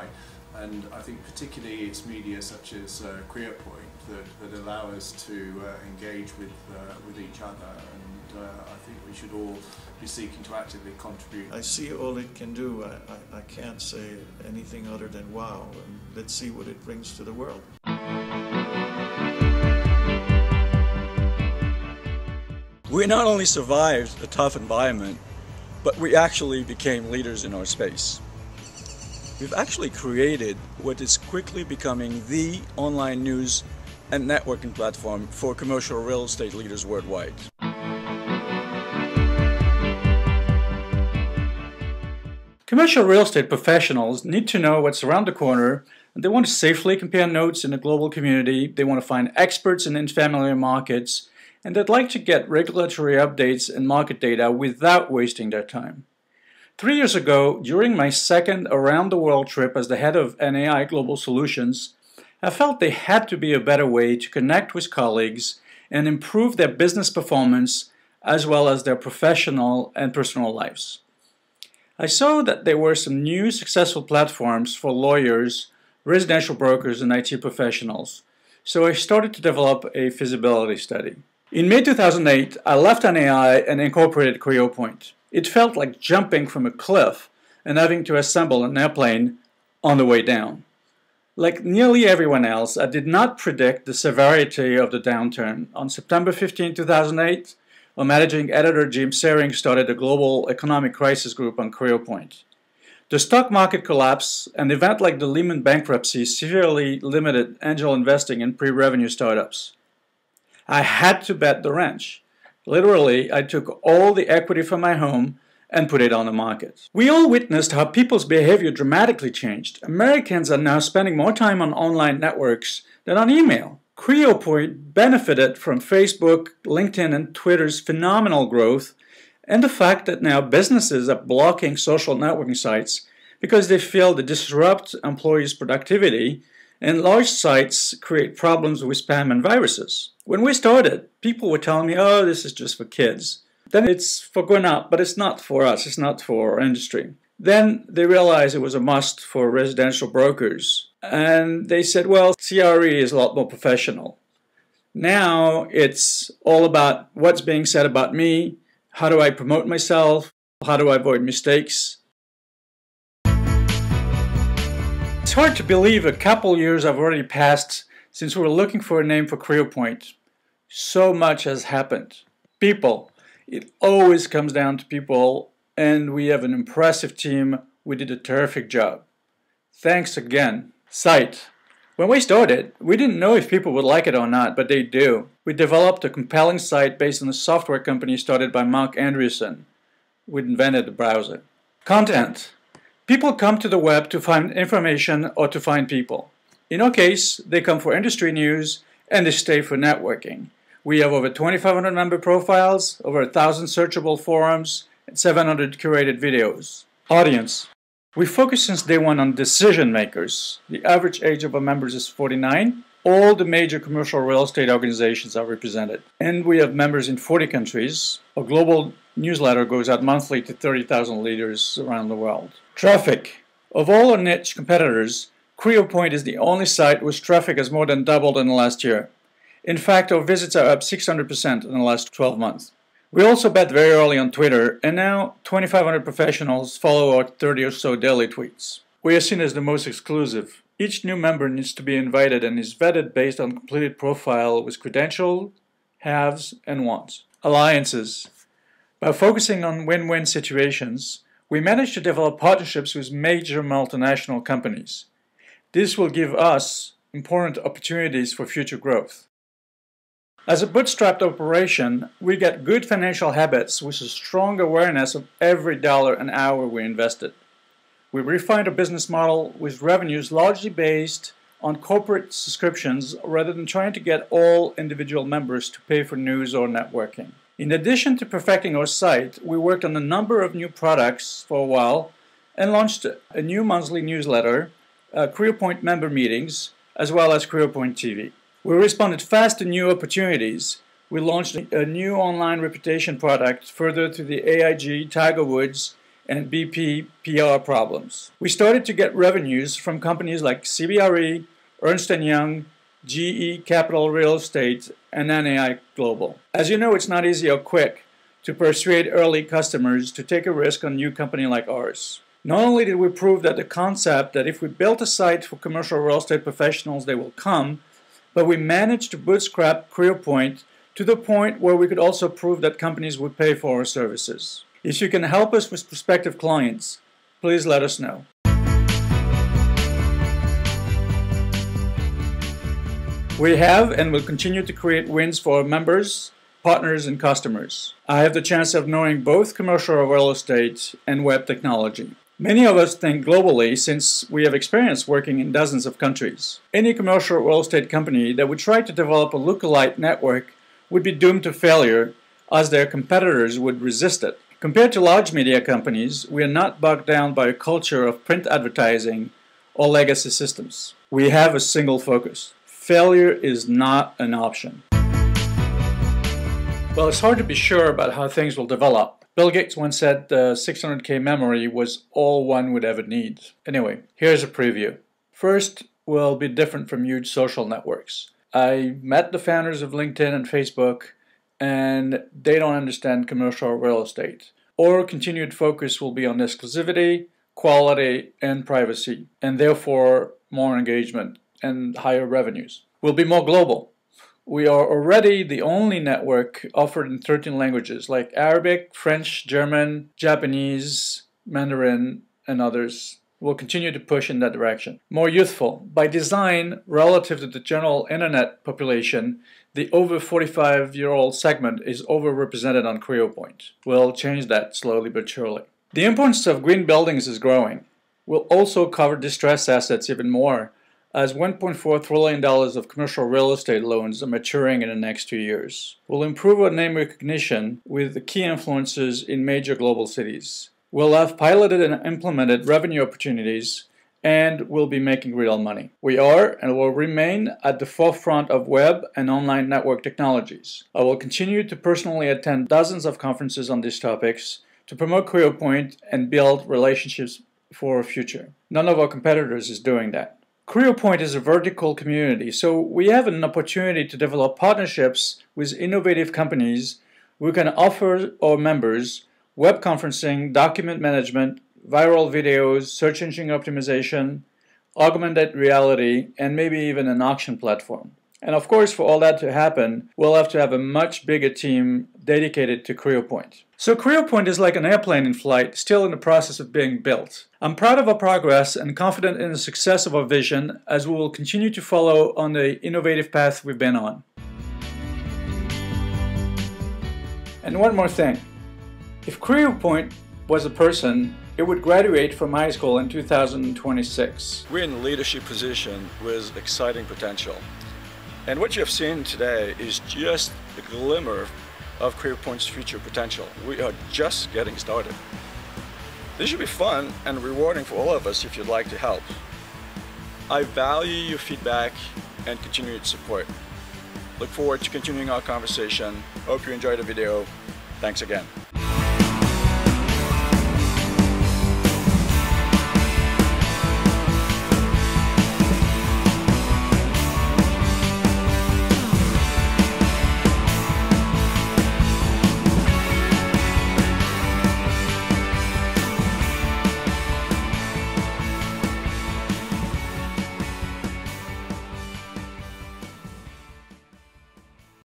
AI, and I think particularly it's media such as CREOpoint that allow us to engage with each other, and I think we should all be seeking to actively contribute. I see all it can do. I can't say anything other than wow, and let's see what it brings to the world. We not only survived a tough environment, but we actually became leaders in our space. We've actually created what is quickly becoming the online news and networking platform for commercial real estate leaders worldwide. Commercial real estate professionals need to know what's around the corner, and they want to safely compare notes in a global community. They want to find experts in unfamiliar markets, and they'd like to get regulatory updates and market data without wasting their time. 3 years ago, during my second around-the-world trip as the head of NAI Global Solutions, I felt there had to be a better way to connect with colleagues and improve their business performance as well as their professional and personal lives. I saw that there were some new successful platforms for lawyers, residential brokers, and IT professionals, so I started to develop a feasibility study. In May 2008, I left NAI and incorporated CREOpoint. It felt like jumping from a cliff and having to assemble an airplane on the way down. Like nearly everyone else, I did not predict the severity of the downturn. On September 15, 2008, our managing editor Jim Sering started a global economic crisis group on CREOpoint. The stock market collapse, an event like the Lehman bankruptcy, severely limited angel investing in pre-revenue startups. I had to bet the ranch. Literally, I took all the equity from my home and put it on the market. We all witnessed how people's behavior dramatically changed. Americans are now spending more time on online networks than on email. CREOpoint benefited from Facebook, LinkedIn, and Twitter's phenomenal growth, and the fact that now businesses are blocking social networking sites because they feel they disrupt employees' productivity, and large sites create problems with spam and viruses. When we started, people were telling me, oh, this is just for kids. Then it's for grown up, but it's not for us, it's not for our industry. Then they realized it was a must for residential brokers. And they said, well, CRE is a lot more professional. Now it's all about what's being said about me, how do I promote myself, how do I avoid mistakes. It's hard to believe a couple years have already passed since we were looking for a name for CREOpoint. So much has happened. People. It always comes down to people, and we have an impressive team. We did a terrific job. Thanks again. Site. When we started, we didn't know if people would like it or not, but they do. We developed a compelling site based on a software company started by Mark Andreessen. We invented the browser. Content. People come to the web to find information or to find people. In our case, they come for industry news and they stay for networking. We have over 2,500 member profiles, over 1,000 searchable forums, and 700 curated videos. Audience. We focus since day one on decision makers. The average age of our members is 49. All the major commercial real estate organizations are represented. And we have members in 40 countries. Our global newsletter goes out monthly to 30,000 leaders around the world. Traffic. Of all our niche competitors, CREOpoint is the only site whose traffic has more than doubled in the last year. In fact, our visits are up 600% in the last 12 months. We also bet very early on Twitter, and now 2,500 professionals follow our 30 or so daily tweets. We are seen as the most exclusive. Each new member needs to be invited and is vetted based on completed profile with credentials, haves, and wants. Alliances. By focusing on win-win situations, we managed to develop partnerships with major multinational companies. This will give us important opportunities for future growth. As a bootstrapped operation, we get good financial habits with a strong awareness of every dollar and hour we invested. We refined our business model with revenues largely based on corporate subscriptions rather than trying to get all individual members to pay for news or networking. In addition to perfecting our site, we worked on a number of new products for a while and launched a new monthly newsletter, CREOpoint member meetings, as well as CREOpoint TV. We responded fast to new opportunities. We launched a new online reputation product further to the AIG, Tiger Woods, and BP PR problems. We started to get revenues from companies like CBRE, Ernst & Young, GE Capital Real Estate, and NAI Global. As you know, it's not easy or quick to persuade early customers to take a risk on a new company like ours. Not only did we prove that the concept that if we built a site for commercial real estate professionals, they will come, but we managed to bootstrap CREOpoint to the point where we could also prove that companies would pay for our services. If you can help us with prospective clients, please let us know. We have and will continue to create wins for our members, partners, and customers. I have the chance of knowing both commercial real estate and web technology. Many of us think globally since we have experience working in dozens of countries. Any commercial real estate company that would try to develop a lookalike network would be doomed to failure, as their competitors would resist it. Compared to large media companies, we are not bogged down by a culture of print advertising or legacy systems. We have a single focus. Failure is not an option. Well, it's hard to be sure about how things will develop. Bill Gates once said the 600K memory was all one would ever need. Anyway, here's a preview. First, we'll be different from huge social networks. I met the founders of LinkedIn and Facebook, and they don't understand commercial real estate. Our continued focus will be on exclusivity, quality, and privacy, and therefore more engagement and higher revenues. We'll be more global. We are already the only network offered in 13 languages like Arabic, French, German, Japanese, Mandarin, and others. We'll continue to push in that direction. More youthful. By design, relative to the general internet population, the over 45-year-old segment is overrepresented on CREOpoint. We'll change that slowly but surely. The importance of green buildings is growing. We'll also cover distressed assets even more, as $1.4 trillion of commercial real estate loans are maturing in the next 2 years. We'll improve our name recognition with the key influencers in major global cities. We'll have piloted and implemented revenue opportunities, and we'll be making real money. We are and will remain at the forefront of web and online network technologies. I will continue to personally attend dozens of conferences on these topics to promote CREOpoint and build relationships for our future. None of our competitors is doing that. CREOpoint is a vertical community, so we have an opportunity to develop partnerships with innovative companies who can offer our members web conferencing, document management, viral videos, search engine optimization, augmented reality, and maybe even an auction platform. And of course, for all that to happen, we'll have to have a much bigger team dedicated to CREOpoint. So CREOpoint is like an airplane in flight, still in the process of being built. I'm proud of our progress and confident in the success of our vision as we will continue to follow on the innovative path we've been on. And one more thing. If CREOpoint was a person, it would graduate from high school in 2026. We're in a leadership position with exciting potential. And what you have seen today is just a glimmer of CREOpoint's future potential. We are just getting started. This should be fun and rewarding for all of us if you'd like to help. I value your feedback and continued support. Look forward to continuing our conversation. Hope you enjoyed the video. Thanks again.